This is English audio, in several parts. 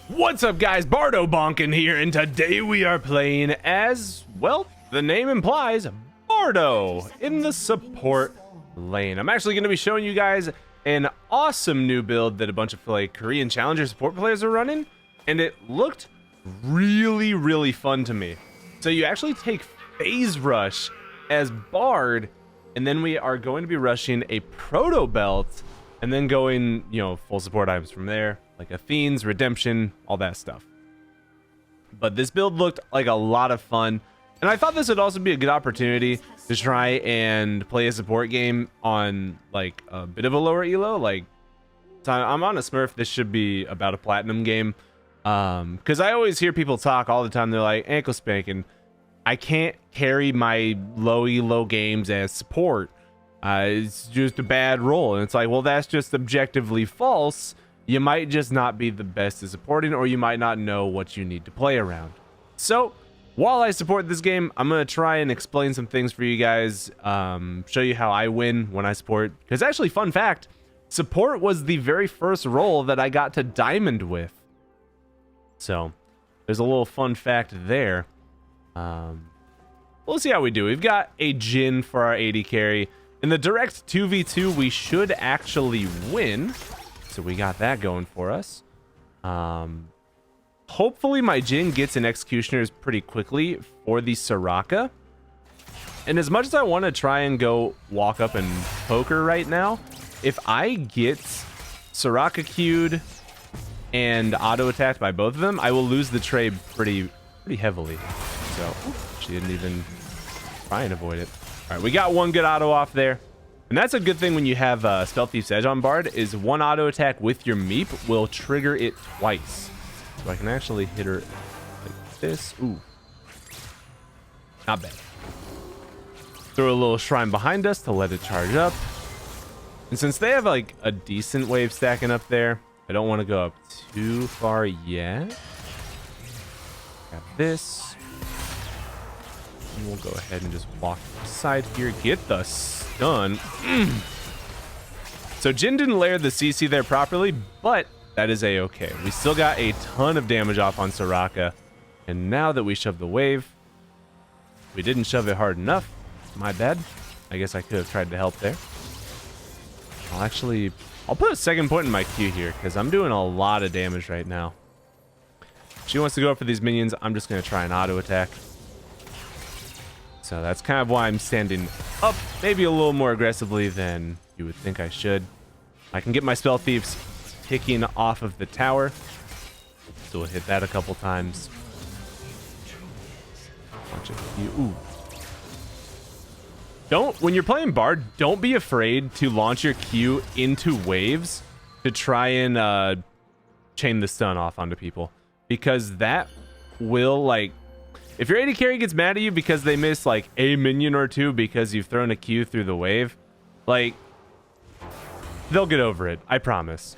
What's up, guys? Bardo here, and today we are playing as, well, the name implies, Bardo in the support lane. I'm actually going to be showing you guys an awesome new build that a bunch of Korean Challenger support players are running, and it looked really fun to me. So you actually take Phase Rush as Bard, and then we are going to be rushing a Protobelt, and then going, full support items from there, like Athene's, Redemption, all that stuff. But this build looked like a lot of fun, and I thought this would also be a good opportunity to try and play a support game on like a bit of a lower elo. Like, I'm on a Smurf, this should be about a platinum game. Because I always hear people talk all the time, they're like, ankle spanking, I can't carry my low elo games as support. It's just a bad role. And it's like, well, that's just objectively false. You might just not be the best at supporting, or you might not know what you need to play around. So while I support this game, I'm going to try and explain some things for you guys, show you how I win when I support. Because actually, fun fact, support was the very first role that I got to diamond with. So there's a little fun fact there. We'll see how we do. We've got a Jhin for our AD carry. In the direct 2v2, we should actually win. So we got that going for us. Hopefully my Jhin gets an Executioners pretty quickly for the Soraka. And as much as I want to try and go walk up and poker right now, if I get Soraka queued and auto attacked by both of them, I will lose the trade pretty heavily. So she didn't even try and avoid it. All right, we got one good auto off there. And that's a good thing when you have Stealth Thief's Edge on Bard, is one auto attack with your Meep will trigger it twice. So I can actually hit her like this. Ooh. Not bad. Throw a little shrine behind us to let it charge up. And since they have like a decent wave stacking up there, I don't want to go up too far yet. Got this. And we'll go ahead and just walk aside here. Get the stun. So Jhin didn't layer the CC there properly, but that is a-okay. We still got a ton of damage off on Soraka. And now that we shoved the wave, we didn't shove it hard enough. My bad. I guess I could have tried to help there. I'll put a second point in my queue here, because I'm doing a lot of damage right now. If she wants to go for these minions, I'm just going to try an auto attack. So that's kind of why I'm standing up maybe a little more aggressively than you would think I should. I can get my Spell Thieves kicking off of the tower. So we'll hit that a couple times. Ooh. When you're playing Bard, don't be afraid to launch your Q into waves to try and chain the stun off onto people. Because that will, like, if your AD carry gets mad at you because they miss like a minion or two because you've thrown a Q through the wave, like, they'll get over it, I promise.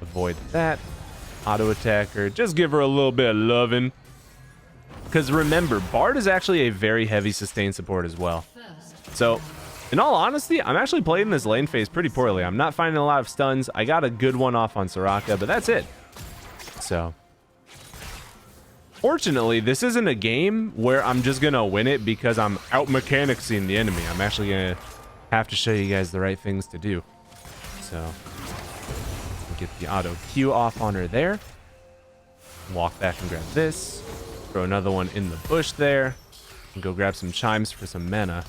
Avoid that. Auto attacker, just give her a little bit of loving. Because remember, Bard is actually a very heavy sustain support as well. So, in all honesty, I'm actually playing this lane phase pretty poorly. I'm not finding a lot of stuns. I got a good one off on Soraka, but that's it. So, fortunately, this isn't a game where I'm just going to win it because I'm out-mechanicsing the enemy. I'm actually going to have to show you guys the right things to do. So, get the auto Q off on her there. Walk back and grab this. Throw another one in the bush there. And go grab some chimes for some mana.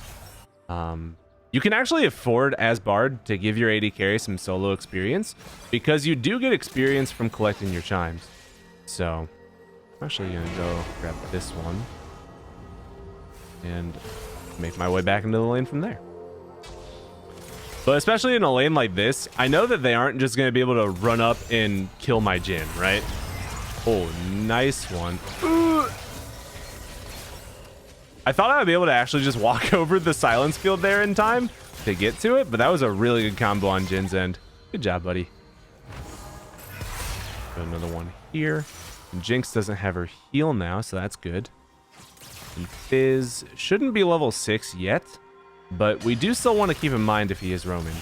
You can actually afford, as Bard, to give your AD carry some solo experience, because you do get experience from collecting your chimes. So, I'm actually going to go grab this one and make my way back into the lane from there. But especially in a lane like this, I know that they aren't just going to be able to run up and kill my Jhin, right? Oh, nice one. I thought I would be able to actually just walk over the silence field there in time to get to it, but that was a really good combo on Jin's end. Good job, buddy. Got another one here. And Jinx doesn't have her heal now, so that's good. And Fizz shouldn't be level 6 yet, but we do still want to keep in mind if he is roaming.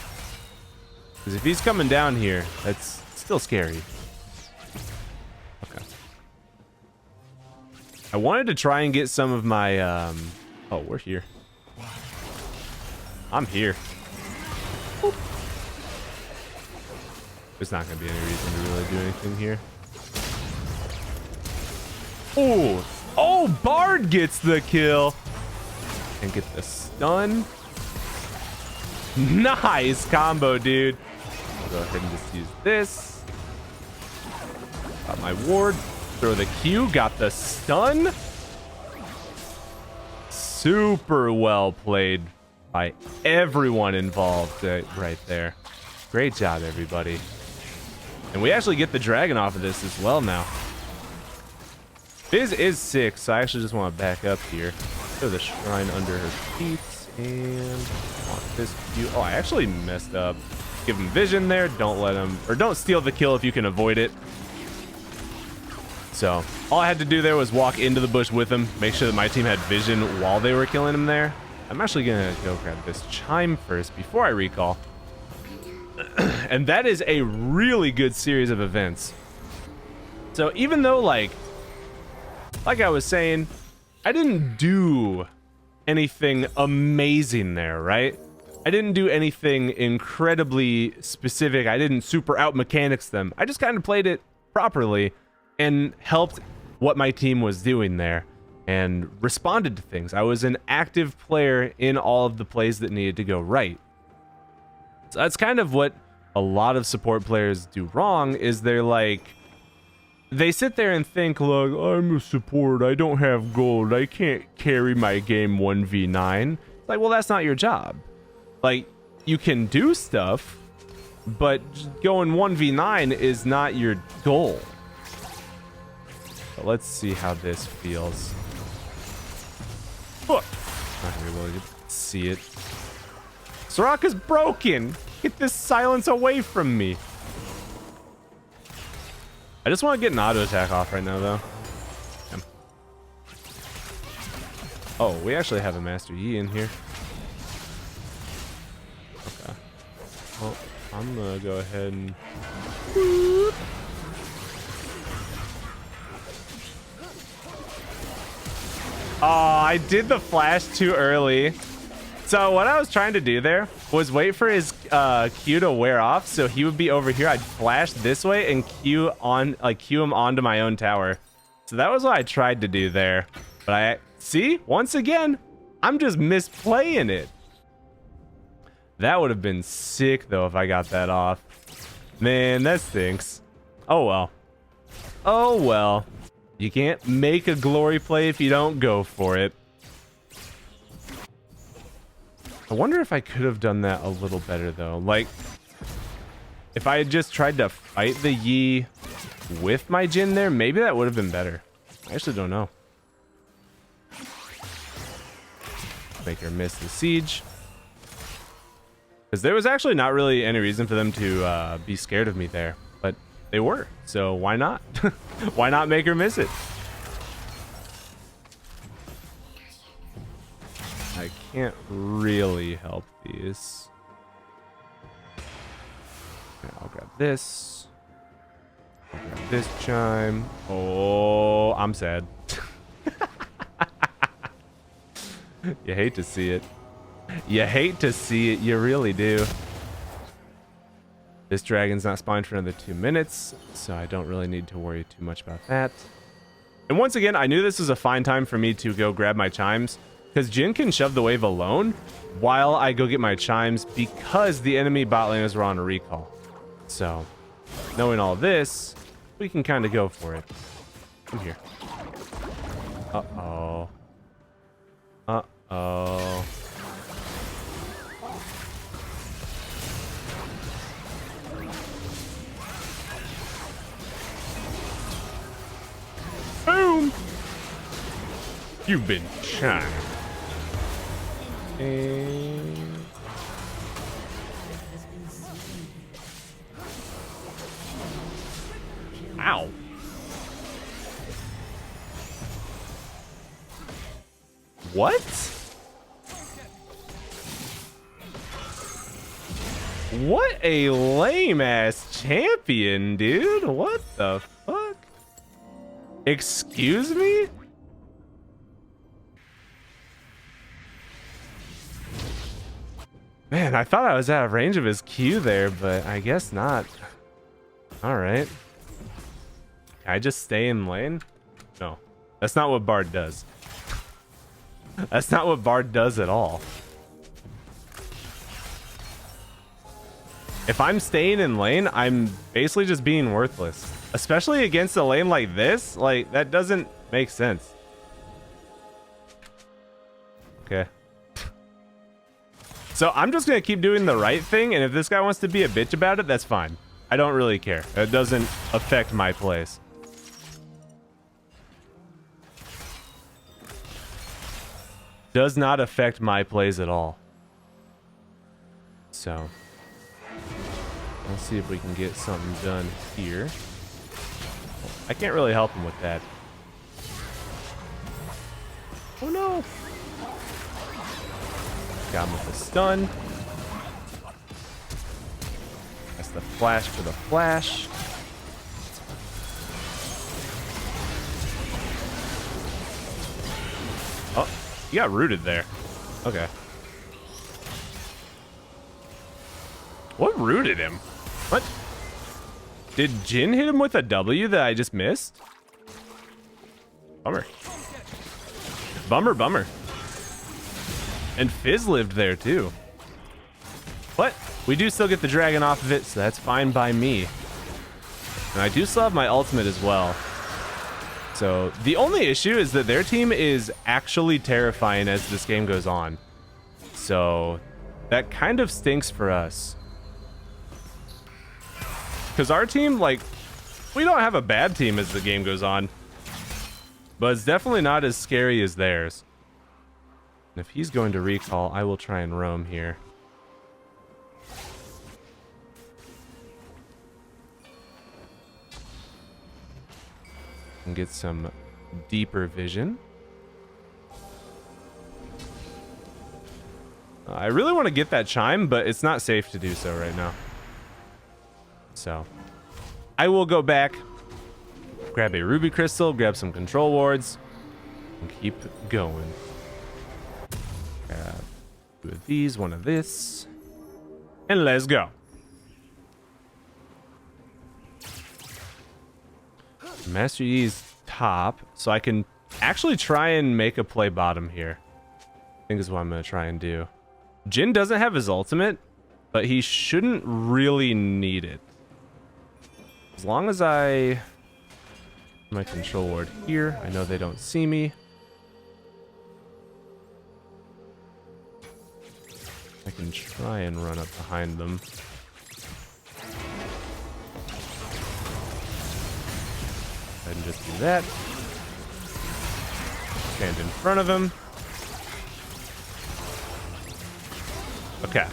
Because if he's coming down here, that's still scary. I wanted to try and get some of my, oh, we're here. I'm here. Boop. There's not gonna be any reason to really do anything here. Oh, oh, Bard gets the kill. And get the stun. Nice combo, dude. I'll go ahead and just use this. Got my ward. Throw the Q. Got the stun. Super well played by everyone involved right there. Great job, everybody. And we actually get the dragon off of this as well now. Fizz is 6, so I actually just want to back up here. Throw the shrine under her feet. And want this Q. Oh, I actually messed up. Give him vision there. Don't let him, or don't steal the kill if you can avoid it. So all I had to do there was walk into the bush with him, make sure that my team had vision while they were killing him there. I'm actually gonna go grab this chime first before I recall. And that is a really good series of events. So even though like I was saying, I didn't do anything amazing there, right? I didn't do anything incredibly specific. I didn't super out mechanics them. I just kind of played it properly and helped what my team was doing there and responded to things. I was an active player in all of the plays that needed to go right. So that's kind of what a lot of support players do wrong, is they're like, they sit there and think, look, I'm a support, I don't have gold, I can't carry my game 1v9. It's like, well, that's not your job. Like, you can do stuff, but going 1v9 is not your goal. But let's see how this feels. Not gonna be able to see it. Soraka's broken! Get this silence away from me! I just want to get an auto attack off right now, though. Yeah. Oh, we actually have a Master Yi in here. Okay. Well, I'm gonna go ahead and... Oh, I did the flash too early. So what I was trying to do there was wait for his Q to wear off, so he would be over here. I'd flash this way and Q him onto my own tower. So that was what I tried to do there. But I see, once again, I'm just misplaying it. That would have been sick though if I got that off. Man, that stinks. Oh well. Oh well. You can't make a glory play if you don't go for it. I wonder if I could have done that a little better though. Like, if I had just tried to fight the Yi with my Jhin there, maybe that would have been better. I actually don't know. Make her miss the siege. Because there was actually not really any reason for them to be scared of me there. But they were. So why not? Why not make her miss it? I can't really help these. Okay, I'll grab this. I'll grab this chime. Oh, I'm sad. You hate to see it. You hate to see it. You really do. This dragon's not spawned for another 2 minutes, so I don't really need to worry too much about that. And once again, I knew this was a fine time for me to go grab my chimes, because Jhin can shove the wave alone while I go get my chimes, because the enemy bot laners were on a recall. So, knowing all this, we can kind of go for it. Come here. Uh-oh. Uh-oh. Boom! You've been chimed. And... ow. What? What a lame-ass champion, dude. What the fuck? Excuse me? Man, I thought I was out of range of his Q there, but I guess not. All right. Can I just stay in lane? No, that's not what Bard does. That's not what Bard does at all. If I'm staying in lane, I'm basically just being worthless. Especially against a lane like this. Like, that doesn't make sense. Okay. So I'm just gonna keep doing the right thing, and if this guy wants to be a bitch about it, that's fine. I don't really care. It doesn't affect my plays. Does not affect my plays at all. So let's see if we can get something done here. I can't really help him with that. Oh no! Got him with a stun. That's the flash for the flash. Oh, he got rooted there. Okay. What rooted him? What? Did Jin hit him with a W that I just missed? Bummer. Bummer, bummer. And Fizz lived there too. But we do still get the dragon off of it, so that's fine by me. And I do still have my ultimate as well. So the only issue is that their team is actually terrifying as this game goes on. So that kind of stinks for us. Because our team, like, we don't have a bad team as the game goes on. But it's definitely not as scary as theirs. And if he's going to recall, I will try and roam here. And get some deeper vision. I really want to get that chime, but it's not safe to do so right now. So I will go back, grab a ruby crystal, grab some control wards, and keep going. Grab two of these, one of this, and let's go. Master Yi's top, so I can actually try and make a play bottom here. I think is what I'm going to try and do. Jin doesn't have his ultimate, but he shouldn't really need it. As long as I... my control ward here, I know they don't see me. I can try and run up behind them. And just do that. Stand in front of him. Okay.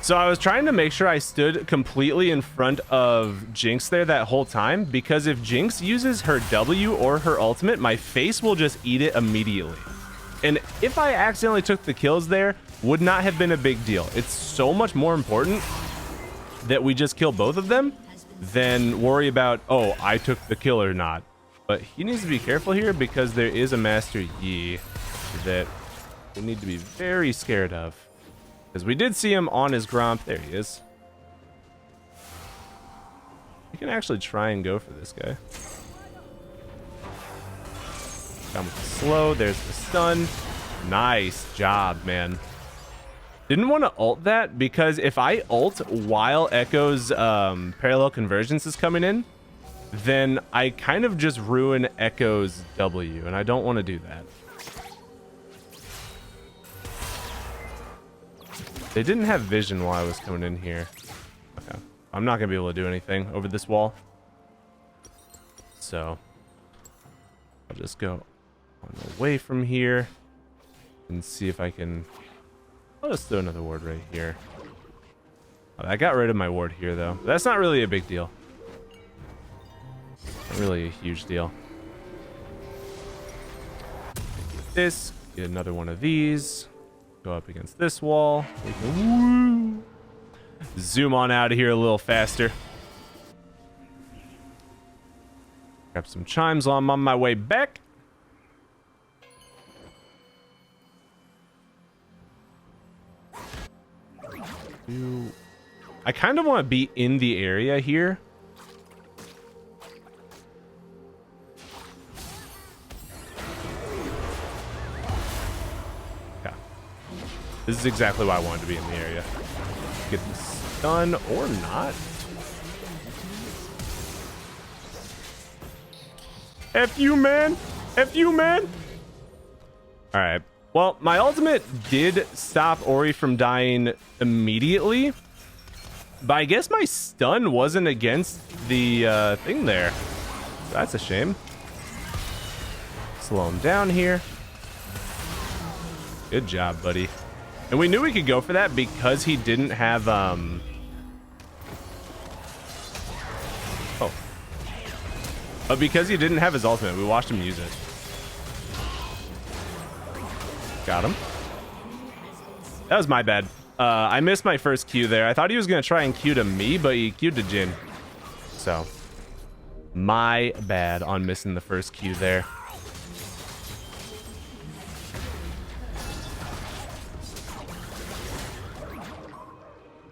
So I was trying to make sure I stood completely in front of Jinx there that whole time, because if Jinx uses her W or her ultimate, my face will just eat it immediately. And if I accidentally took the kills there, would not have been a big deal. It's so much more important that we just kill both of them than worry about, oh, I took the kill or not. But he needs to be careful here because there is a Master Yi that we need to be very scared of. Because we did see him on his Gromp. There he is. We can actually try and go for this guy. Down with the slow. There's the stun. Nice job, man. Didn't want to ult that because if I ult while Echo's parallel convergence is coming in, then I kind of just ruin Echo's W, and I don't want to do that. They didn't have vision while I was coming in here. Okay. I'm not going to be able to do anything over this wall. So I'll just go on away from here and see if I can... I'll just throw another ward right here. Oh, I got rid of my ward here, though. That's not really a big deal. Not really a huge deal. Get this. Get another one of these. Go up against this wall. We can, woo, zoom on out of here a little faster. Grab some chimes while I'm on my way back. I kind of want to be in the area here. Yeah. This is exactly why I wanted to be in the area. Get this done or not. F you, man. F you, man. All right. Well, my ultimate did stop Ori from dying immediately, but I guess my stun wasn't against the thing there. That's a shame. Slow him down here. Good job, buddy. And we knew we could go for that because he didn't have but because he didn't have his ultimate, we watched him use it. Got him. That was my bad. I missed my first Q there. I thought he was going to try and Q to me, but he Q'd to Jhin. So, my bad on missing the first Q there.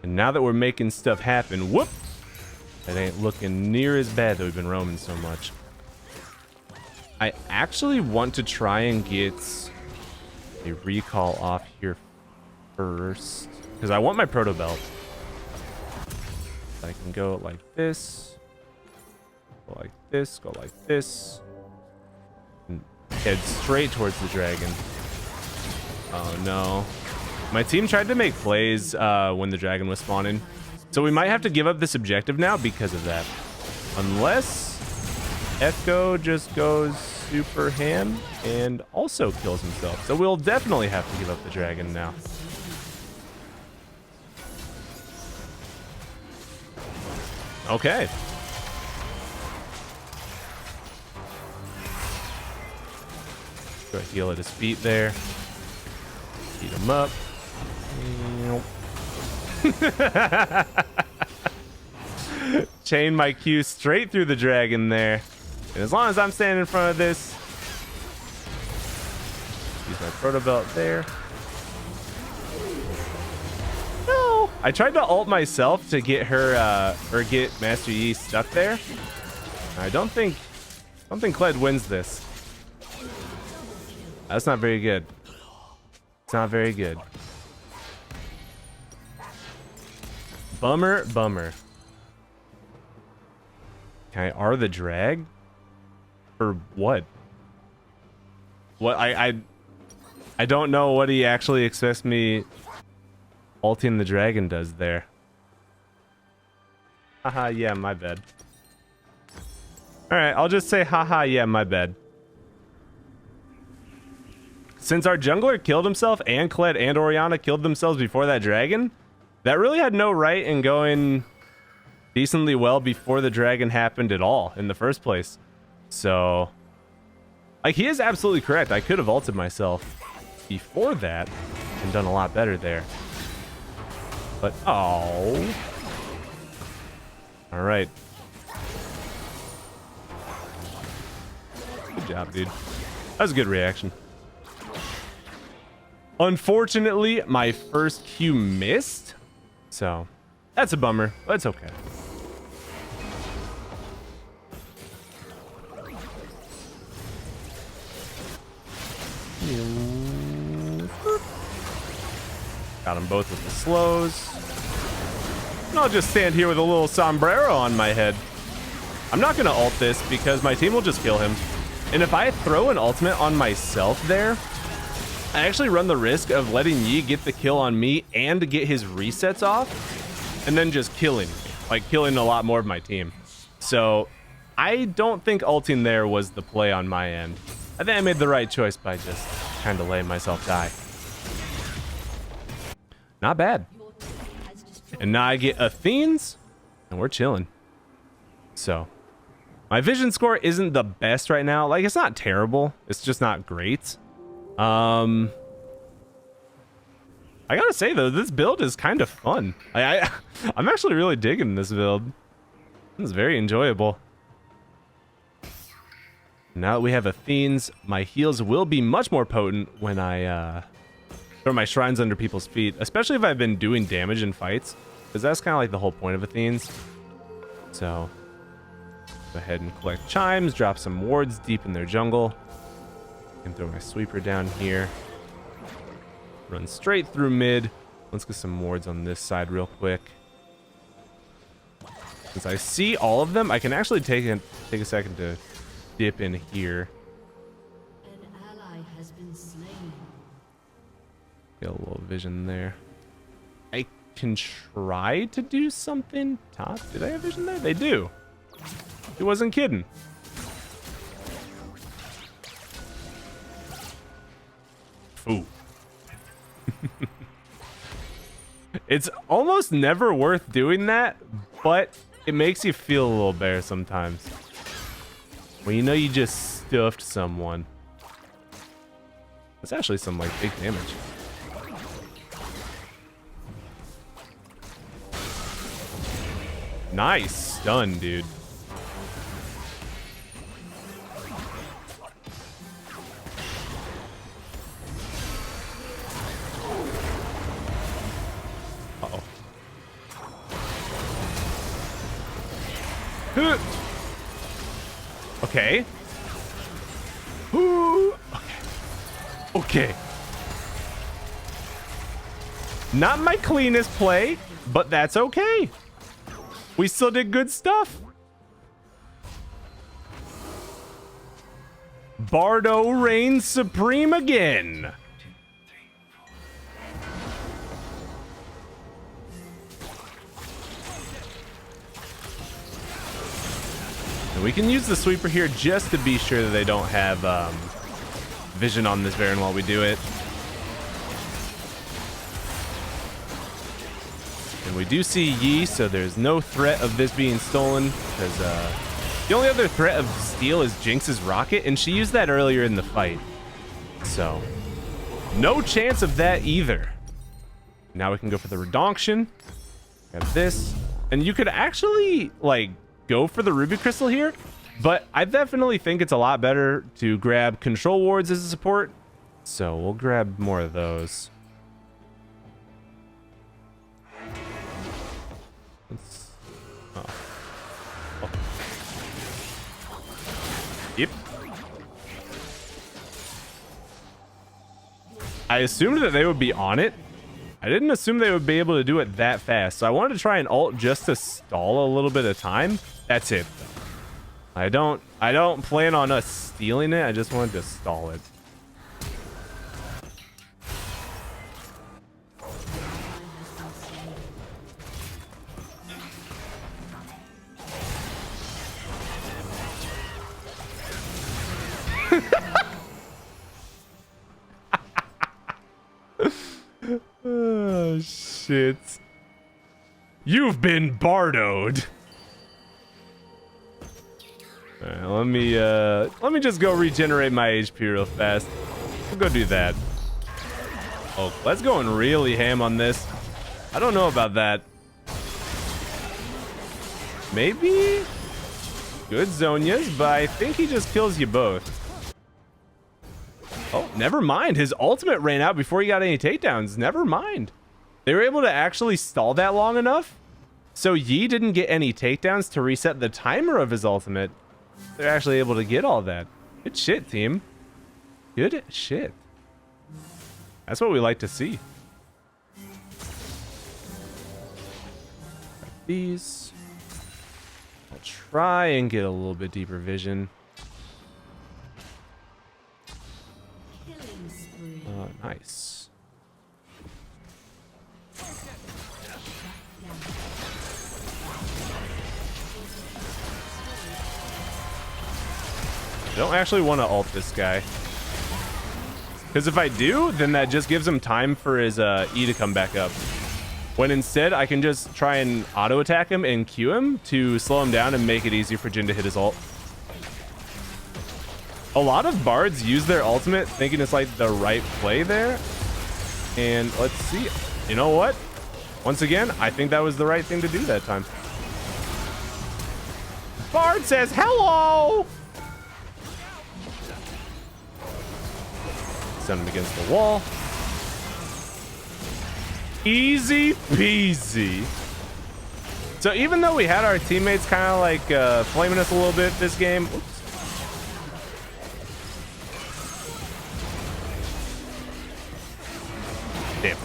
And now that we're making stuff happen, whoop! It ain't looking near as bad that we've been roaming so much. I actually want to try and get a recall off here first, because I want my Protobelt. I can go like this, go like this, go like this, and head straight towards the dragon. Oh no. My team tried to make plays when the dragon was spawning, so we might have to give up this objective now because of that. Unless Echo just goes super ham and also kills himself. So we'll definitely have to give up the dragon now. Okay. Go heal at his feet there. Beat him up. Chain my Q straight through the dragon there. And as long as I'm standing in front of this, use my Protobelt there. No, I tried to ult myself to get her or get Master Yi stuck there. I don't think Kled wins this. That's not very good. It's not very good. Bummer, bummer. Can I R the drag? For what? What I don't know what he actually expects me ulting the dragon does there. Haha, yeah, my bad. Alright, I'll just say haha, yeah, my bad. Since our jungler killed himself and Kled and Orianna killed themselves before that dragon, that really had no right in going decently well before the dragon happened at all in the first place. So, like, he is absolutely correct. I could have ulted myself before that and done a lot better there. But, oh. All right. Good job, dude. That was a good reaction. Unfortunately, my first Q missed. So, that's a bummer, but it's okay. Got them both with the slows. And I'll just stand here with a little sombrero on my head. I'm not going to ult this because my team will just kill him. And if I throw an ultimate on myself there, I actually run the risk of letting Yi get the kill on me and get his resets off and then just killing me, like killing a lot more of my team. So I don't think ulting there was the play on my end. I think I made the right choice by just kind of letting myself die. Not bad. And now I get Athenes and we're chilling. So my vision score isn't the best right now. Like, it's not terrible. It's just not great. I gotta say though, this build is kind of fun. I'm actually really digging this build. It's very enjoyable. Now that we have Athenes, my heals will be much more potent when I throw my shrines under people's feet, especially if I've been doing damage in fights. because that's kind of like the whole point of Athene's. So go ahead and collect chimes, drop some wards deep in their jungle, and throw my sweeper down here. Run straight through mid. Let's get some wards on this side real quick. Since I see all of them, I can actually take a second to dip in here. An ally has been slain. Get a little vision there. I can try to do something. Top, do they have vision there? They do. He wasn't kidding. Ooh. It's almost never worth doing that, but it makes you feel a little better sometimes. When you know you just stuffed someone. That's actually some like big damage. Nice stun, dude. Uh-oh. Okay. Okay. Not my cleanest play, but that's okay. We still did good stuff. Bardo reigns supreme again. And we can use the sweeper here just to be sure that they don't have vision on this Baron while we do it. And we do see Yi, so there's no threat of this being stolen, because the only other threat of steal is Jinx's rocket, and she used that earlier in the fight. So, no chance of that either. Now we can go for the Redonction. Got this. And you could actually, like, go for the Ruby Crystal here, but I definitely think it's a lot better to grab Control Wards as a support. So, we'll grab more of those. Yep. I assumed that they would be on it. I didn't assume they would be able to do it that fast. So I wanted to try an ult just to stall a little bit of time. That's it. I don't plan on us stealing it. I just wanted to stall it. Oh shit. You've been bardoed. Alright, let me just go regenerate my HP real fast. We'll go do that. Oh, let's go and really ham on this. I don't know about that. Maybe good Zonias, but I think he just kills you both. Oh, never mind. His ultimate ran out before he got any takedowns. Never mind. They were able to actually stall that long enough, so Yi didn't get any takedowns to reset the timer of his ultimate. They're actually able to get all that. Good shit, team. Good shit. That's what we like to see. Got these. I'll try and get a little bit deeper vision. Nice. I don't actually want to ult this guy, because if I do, then that just gives him time for his E to come back up. When instead, I can just try and auto attack him and Q him to slow him down and make it easier for Jhin to hit his ult. A lot of bards use their ultimate thinking it's like the right play there. And let's see. You know what? Once again, I think that was the right thing to do that time. Bard says hello! Send him against the wall. Easy peasy. So even though we had our teammates kind of like flaming us a little bit this game, oops. Damn.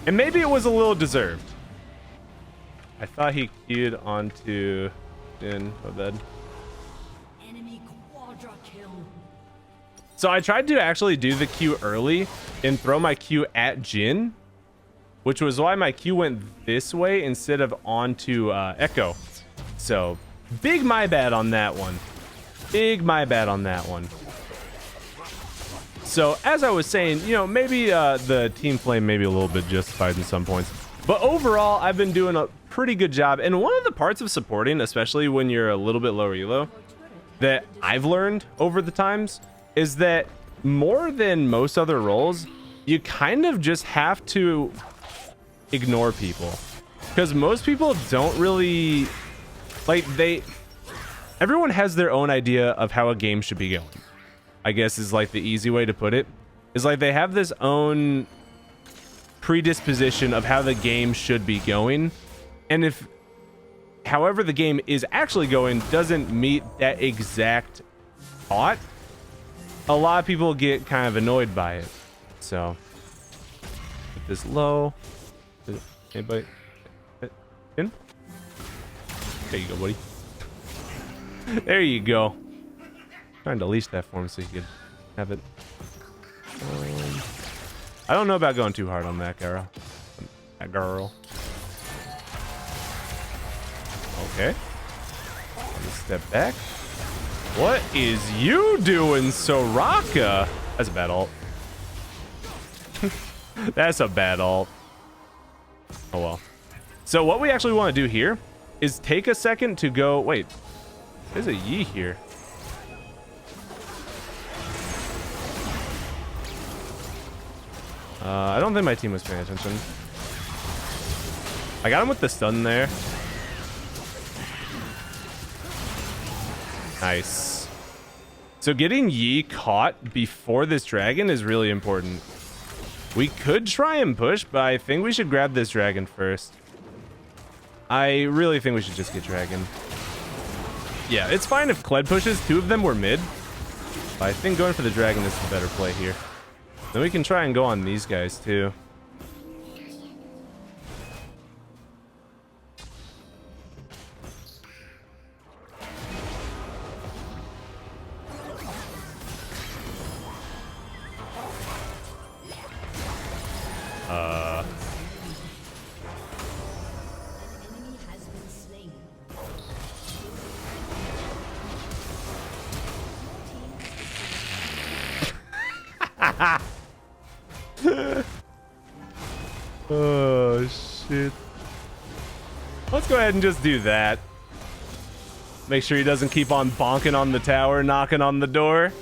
And maybe it was a little deserved. I thought he queued onto in my bed. Enemy quadra kill. So I tried to actually do the Q early and throw my Q at Jin, which was why my Q went this way instead of onto Echo. So big my bad on that one. Big my bad on that one. So as I was saying, you know, maybe the team flame may be a little bit justified in some points. But overall, I've been doing a pretty good job. And one of the parts of supporting, especially when you're a little bit lower elo, that I've learned over the times is that more than most other roles, you kind of just have to ignore people. Because most people don't really, like, everyone has their own idea of how a game should be going. I guess is like the easy way to put it. Is like they have this own predisposition of how the game should be going. And if, however the game is actually going doesn't meet that exact thought, a lot of people get kind of annoyed by it. So, put this low. Anybody? In? There you go, buddy. There you go. Trying to leash that for him so he could have it. I don't know about going too hard on that girl. That girl. Okay. Let's step back. What is you doing, Soraka? That's a bad ult. That's a bad ult. Oh well. So what we actually want to do here is take a second to go. Wait, there's a Yi here. I don't think my team was paying attention. I got him with the stun there. Nice. So getting Yi caught before this dragon is really important. We could try and push, but I think we should grab this dragon first. I really think we should just get dragon. Yeah, it's fine if Kled pushes. Two of them were mid. But I think going for the dragon is the better play here. Then we can try and go on these guys too. Oh shit. Let's go ahead and just do that. Make sure he doesn't keep on bonking on the tower, knocking on the door.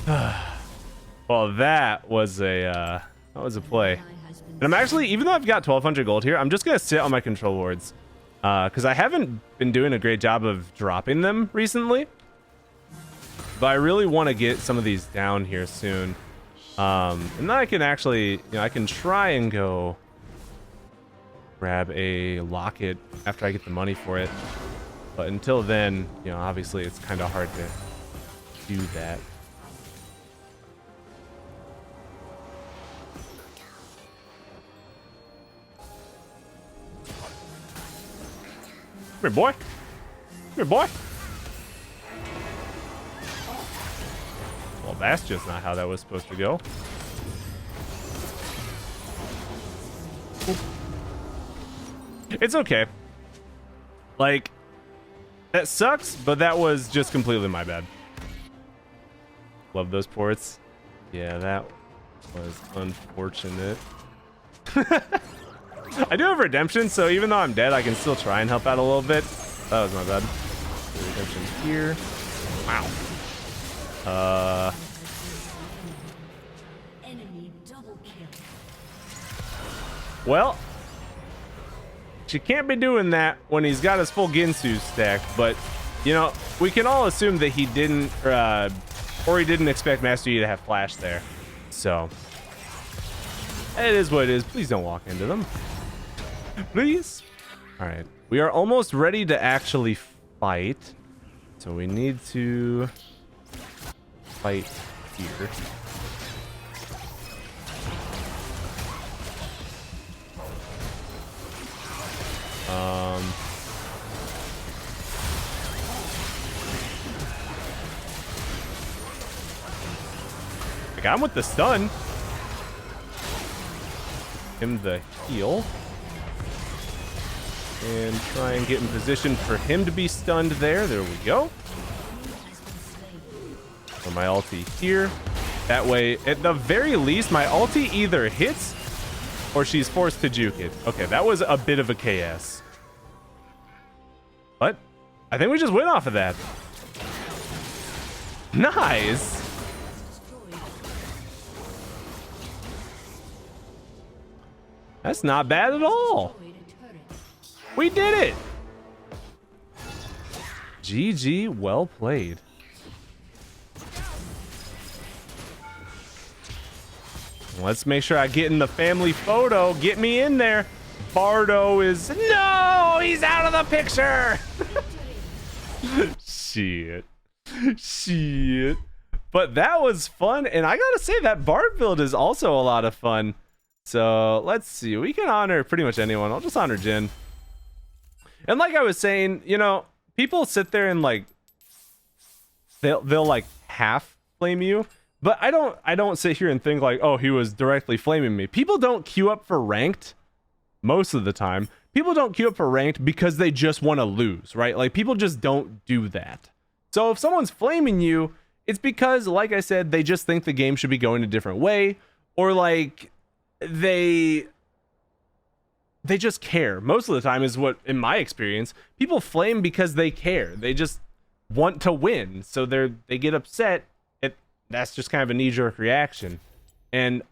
Well, that was a play. And I'm actually, even though I've got 1200 gold here, I'm just gonna sit on my control wards. Because I haven't been doing a great job of dropping them recently. But I really want to get some of these down here soon. And then I can actually, you know, I can try and go grab a locket after I get the money for it. But until then, you know, obviously it's kind of hard to do that. Come here, boy. Come here, boy. Well, that's just not how that was supposed to go. It's okay. Like, that sucks, but that was just completely my bad. Love those ports. Yeah, that was unfortunate. I do have redemption, so even though I'm dead, I can still try and help out a little bit. That was my bad. Redemption here. Wow. Well, you can't be doing that when he's got his full Ginsu stack, but you know, we can all assume that he didn't or he didn't expect Master Yi to have flash there. So it is what it is. Please don't walk into them. Please. All right, we are almost ready to actually fight. So we need to fight here. I got him with the stun. Him the heal. And try and get in position for him to be stunned there. There we go. For my ulti here. That way, at the very least, my ulti either hits or she's forced to juke it. Okay, that was a bit of a KS. But I think we just went off of that. Nice. That's not bad at all. We did it. GG, well played. Let's make sure I get in the family photo. Get me in there. Bardo is... No! He's out of the picture! Shit. Shit. But that was fun. And I gotta say, that Bard build is also a lot of fun. So, let's see. We can honor pretty much anyone. I'll just honor Jhin. And like I was saying, you know, people sit there and like... They'll like half flame you. But I don't sit here and think like, oh, he was directly flaming me. People don't queue up for ranked most of the time. People don't queue up for ranked because they just want to lose, right? Like, people just don't do that. So if someone's flaming you, it's because, like I said, they just think the game should be going a different way, or like they just care. Most of the time is what, in my experience, people flame because they care. They just want to win. So they get upset. That's just kind of a knee-jerk reaction. And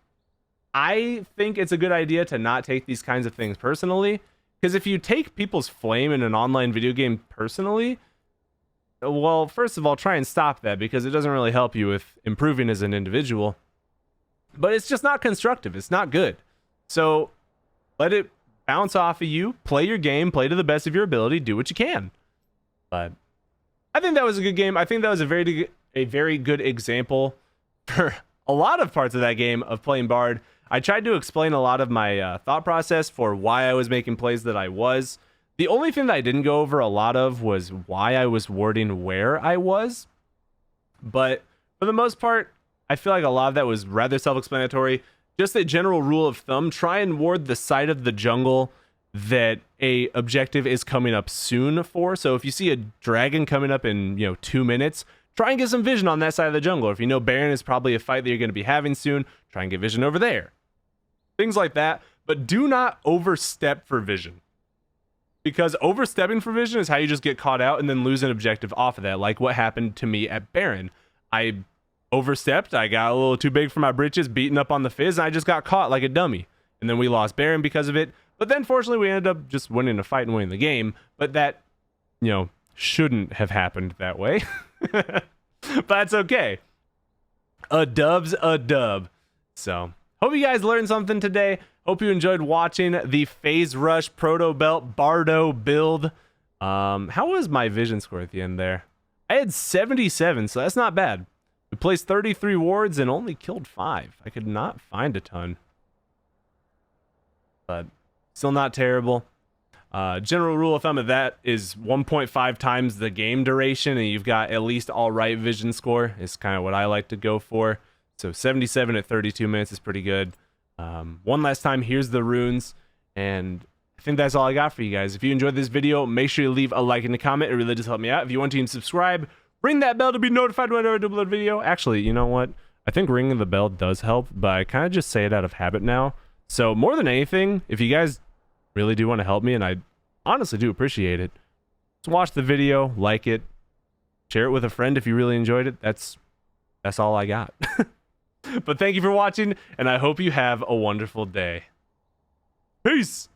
I think it's a good idea to not take these kinds of things personally, because if you take people's flame in an online video game personally, well, first of all, try and stop that, because it doesn't really help you with improving as an individual. But it's just not constructive. It's not good. So let it bounce off of you. Play your game. Play to the best of your ability. Do what you can. But I think that was a good game. I think that was a very good example for a lot of parts of that game of playing Bard. I tried to explain a lot of my thought process for why I was making plays that I was. The only thing that I didn't go over a lot of was why I was warding where I was. But for the most part, I feel like a lot of that was rather self-explanatory. Just a general rule of thumb, try and ward the side of the jungle that a objective is coming up soon for. So if you see a dragon coming up in 2 minutes, try and get some vision on that side of the jungle. If you know Baron is probably a fight that you're going to be having soon, try and get vision over there. Things like that. But do not overstep for vision. Because overstepping for vision is how you just get caught out and then lose an objective off of that. Like what happened to me at Baron. I overstepped. I got a little too big for my britches, beating up on the Fizz, and I just got caught like a dummy. And then we lost Baron because of it. But then fortunately we ended up just winning a fight and winning the game. But that, shouldn't have happened that way. But that's okay. A dub's a dub. So, hope you guys learned something today. Hope you enjoyed watching the Phase Rush Protobelt Bardo build. How was my vision score at the end there? I had 77, so that's not bad. We placed 33 wards and only killed 5. I could not find a ton. But still not terrible. General rule of thumb of that is 1.5 times the game duration, and you've got at least all right vision score is kind of what I like to go for. So 77 at 32 minutes is pretty good. One last time, here's the runes, and I think that's all I got for you guys. If you enjoyed this video, make sure you leave a like and a comment. It really does help me out. If you want to even subscribe, ring that bell to be notified whenever I upload a video. Actually, you know what? I think ringing the bell does help, but I kind of just say it out of habit now. So more than anything, if you guys really do want to help me, and I honestly do appreciate it, just watch the video, like it, share it with a friend if you really enjoyed it. That's all I got. But thank you for watching, and I hope you have a wonderful day. Peace!